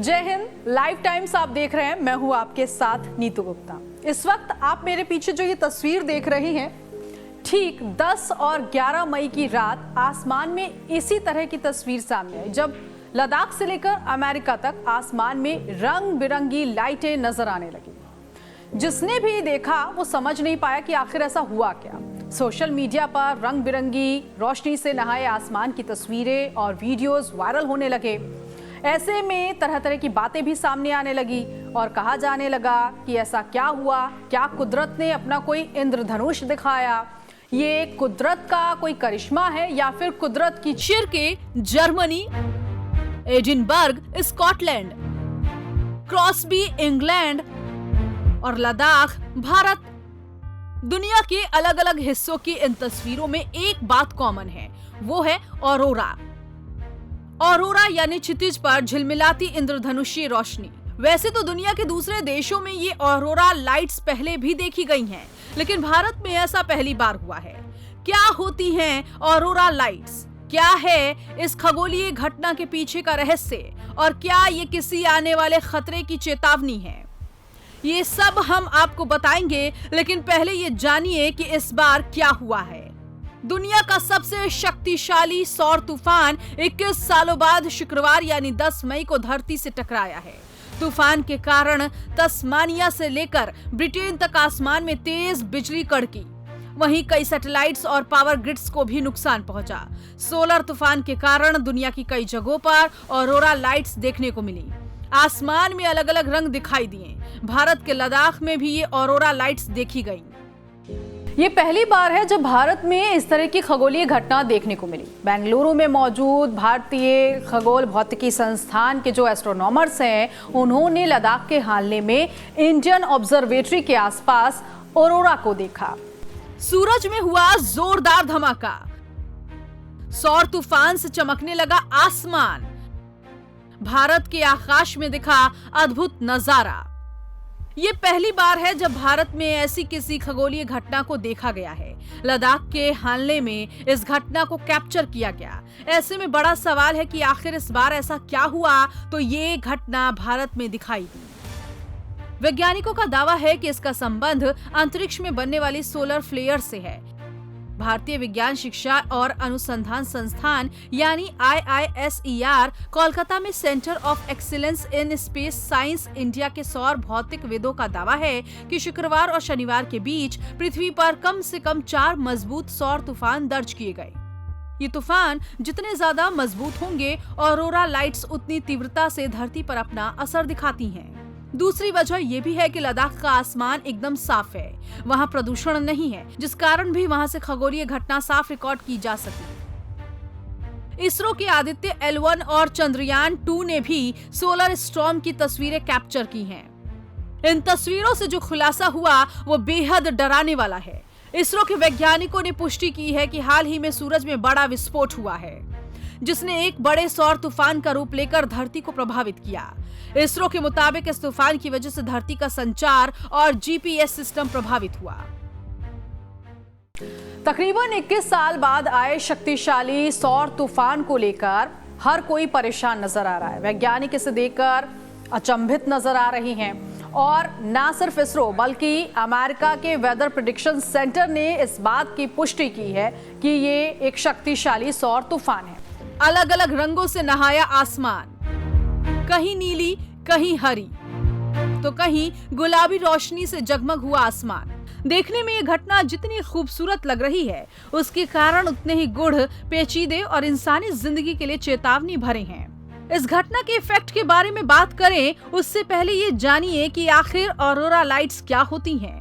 जय Hind. Live times आप देख रहे हैं, मैं हूं आपके साथ नीतू गुप्ता। इस वक्त आप मेरे पीछे जो ये तस्वीर देख रही हैं, ठीक 10 और 11 मई की रात आसमान में इसी तरह की तस्वीर सामने आई, जब लद्दाख से लेकर अमेरिका तक आसमान में रंग बिरंगी लाइटें नजर आने लगी। जिसने भी देखा वो समझ नहीं पाया कि आखिर ऐसा हुआ क्या। सोशल मीडिया पर रंग बिरंगी रोशनी से नहाए आसमान की तस्वीरें और वीडियोस वायरल होने लगे। ऐसे में तरह तरह की बातें भी सामने आने लगी और कहा जाने लगा कि ऐसा क्या हुआ, क्या कुदरत ने अपना कोई इंद्रधनुष दिखाया, ये कुदरत का कोई करिश्मा है या फिर कुदरत की Shirke Germany, Edinburgh Scotland, Crosby England और लद्दाख भारत। दुनिया के अलग अलग हिस्सों की इन तस्वीरों में एक बात कॉमन है, वो है ऑरोरा। ऑरोरा यानी क्षितिज पर झिलमिलाती इंद्रधनुषीय रोशनी। वैसे तो दुनिया के दूसरे देशों में ये ऑरोरा लाइट्स पहले भी देखी गई हैं, लेकिन भारत में ऐसा पहली बार हुआ है। क्या होती हैं ऑरोरा लाइट्स? क्या है इस खगोलीय घटना के पीछे का रहस्य और क्या ये किसी आने वाले खतरे की चेतावनी है? ये सब हम आपको बताएंगे, लेकिन पहले ये जानिए कि इस बार क्या हुआ है। दुनिया का सबसे शक्तिशाली सौर तूफान 21 सालों बाद शुक्रवार यानी 10 मई को धरती से टकराया है। तूफान के कारण तस्मानिया से लेकर ब्रिटेन तक आसमान में तेज बिजली कड़की। वहीं कई सैटेलाइट्स और पावर ग्रिड्स को भी नुकसान पहुंचा। सोलर तूफान के कारण दुनिया की कई जगहों पर ऑरोरा लाइट्स देखने को मिली। आसमान में अलग अलग रंग दिखाई दिए। भारत के लद्दाख में भी ये ऑरोरा लाइट्स देखी गई। ये पहली बार है जब भारत में इस तरह की खगोलीय घटना देखने को मिली। बेंगलुरु में मौजूद भारतीय खगोल भौतिकी संस्थान के जो एस्ट्रोनॉमर्स हैं, उन्होंने लद्दाख के हालने में इंडियन ऑब्जर्वेटरी के आसपास ऑरोरा को देखा। सूरज में हुआ जोरदार धमाका, सौर तूफान से चमकने लगा आसमान। भारत के आकाश में दिखा अद्भुत नजारा। ये पहली बार है जब भारत में ऐसी किसी खगोलीय घटना को देखा गया है। लद्दाख के हालने में इस घटना को कैप्चर किया गया। ऐसे में बड़ा सवाल है कि आखिर इस बार ऐसा क्या हुआ तो ये घटना भारत में दिखाई दी। वैज्ञानिकों का दावा है कि इसका संबंध अंतरिक्ष में बनने वाली सोलर फ्लेयर से है। भारतीय विज्ञान शिक्षा और अनुसंधान संस्थान यानी IISER कोलकाता में centre of excellence in space science India के सौर भौतिक विदों का दावा है कि शुक्रवार और शनिवार के बीच पृथ्वी पर कम से कम 4 मजबूत सौर तूफान दर्ज किए गए। ये तूफान जितने ज्यादा मजबूत होंगे, ऑरोरा लाइट्स उतनी तीव्रता से धरती पर अपना असर दिखाती हैं। दूसरी वजह यह भी है कि लद्दाख का आसमान एकदम साफ है। वहां प्रदूषण नहीं है, जिस कारण भी वहां से खगोलीय घटना साफ रिकॉर्ड की जा सकी। इसरो के आदित्य L1 और चंद्रयान 2 ने भी सोलर स्टॉर्म की तस्वीरें कैप्चर की हैं। इन तस्वीरों से जो खुलासा हुआ वो बेहद डराने वाला है। इसरो के वैज्ञानिकों ने पुष्टि की है कि हाल ही में सूरज में बड़ा विस्फोट हुआ है, जिसने एक बड़े सौर तूफान का रूप लेकर धरती को प्रभावित किया। इसरो के मुताबिक इस तूफान की वजह से धरती का संचार और GPS सिस्टम प्रभावित हुआ। तकरीबन 21 साल बाद आए शक्तिशाली सौर तूफान को लेकर हर कोई परेशान नजर आ रहा है। वैज्ञानिक इसे देखकर अचंभित नजर आ रही हैं और ना सिर्फ इसरो बल्कि अमेरिका के वेदर प्रेडिक्शन सेंटर ने इस बात की पुष्टि की है कि ये एक शक्तिशाली सौर तूफान है। अलग अलग रंगों से नहाया आसमान, कहीं नीली, कहीं हरी, तो कहीं गुलाबी रोशनी से जगमग हुआ आसमान। देखने में ये घटना जितनी खूबसूरत लग रही है, उसके कारण उतने ही गूढ़, पेचीदे और इंसानी जिंदगी के लिए चेतावनी भरे हैं। इस घटना के इफेक्ट के बारे में बात करें उससे पहले ये जानिए कि आखिर ऑरोरा लाइट्स क्या होती हैं।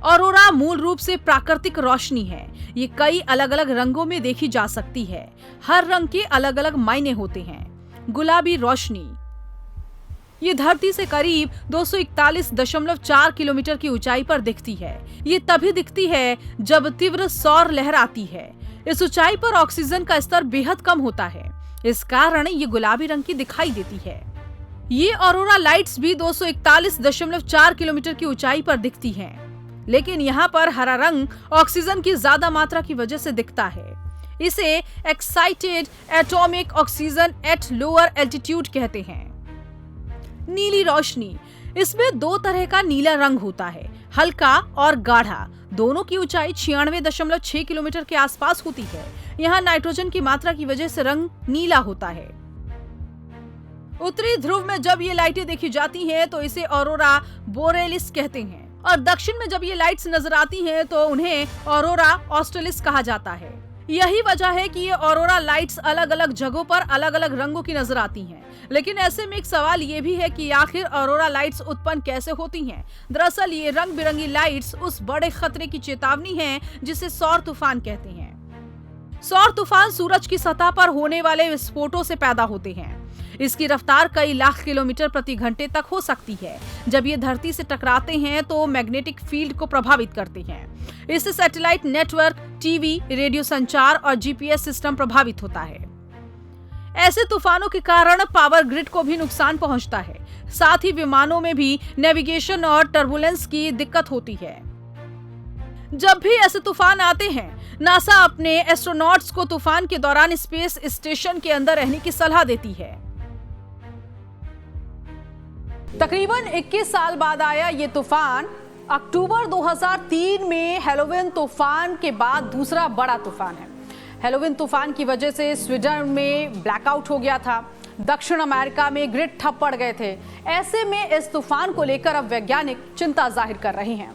ऑरोरा मूल रूप से प्राकृतिक रोशनी है। ये कई अलग अलग रंगों में देखी जा सकती है। हर रंग के अलग अलग मायने होते हैं। गुलाबी रोशनी, ये धरती से करीब 241.4 किलोमीटर की ऊंचाई पर दिखती है। ये तभी दिखती है जब तीव्र सौर लहर आती है। इस ऊंचाई पर ऑक्सीजन का स्तर बेहद कम होता है, इस कारण ये गुलाबी रंग की दिखाई देती है। ये ऑरोरा लाइट्स भी 241.4 किलोमीटर की ऊंचाई पर दिखती हैं। लेकिन यहाँ पर हरा रंग ऑक्सीजन की ज्यादा मात्रा की वजह से दिखता है। इसे excited atomic oxygen at lower altitude कहते हैं। नीली रोशनी, इसमें दो तरह का नीला रंग होता है, हल्का और गाढ़ा। दोनों की ऊंचाई 96.6 किलोमीटर के आसपास होती है। यहाँ नाइट्रोजन की मात्रा की वजह से रंग नीला होता है। उत्तरी ध्रुव में जब ये लाइटें देखी जाती हैं तो इसे ऑरोरा बोरेलिस कहते हैं, और दक्षिण में जब ये लाइट्स नजर आती हैं तो उन्हें ऑरोरा ऑस्ट्रेलिस कहा जाता है। यही वजह है कि ये ऑरोरा लाइट्स अलग अलग जगहों पर अलग अलग रंगों की नजर आती हैं। लेकिन ऐसे में एक सवाल ये भी है कि आखिर ऑरोरा लाइट्स उत्पन्न कैसे होती हैं? दरअसल ये रंग बिरंगी लाइट्स उस बड़े खतरे की चेतावनी है जिसे सौर तूफान कहते हैं। सौर तूफान सूरज की सतह पर होने वाले विस्फोटों से पैदा होते हैं। इसकी रफ्तार कई लाख किलोमीटर प्रति घंटे तक हो सकती है। जब ये धरती से टकराते हैं तो मैग्नेटिक फील्ड को प्रभावित करते हैं। इससे सैटेलाइट नेटवर्क, टीवी, रेडियो संचार और जीपीएस सिस्टम प्रभावित होता है। ऐसे तूफानों के कारण पावर ग्रिड को भी नुकसान पहुंचता है। साथ ही विमानों में भी नेविगेशन और टर्बुलेंस की दिक्कत होती है। जब भी ऐसे तूफान आते हैं, नासा अपने एस्ट्रोनॉट्स को तूफान के दौरान स्पेस स्टेशन के अंदर रहने की सलाह देती है। तकरीबन 21 साल बाद आया ये तूफान। अक्टूबर 2003 में हेलोविन तूफान के बाद दूसरा बड़ा तूफान है। हेलोविन तूफान की वजह से स्वीडन में ब्लैकआउट हो गया था। दक्षिण अमेरिका में ग्रिड ठप पड़ गए थे। ऐसे में इस तूफान को लेकर अब वैज्ञानिक चिंता जाहिर कर रहे हैं।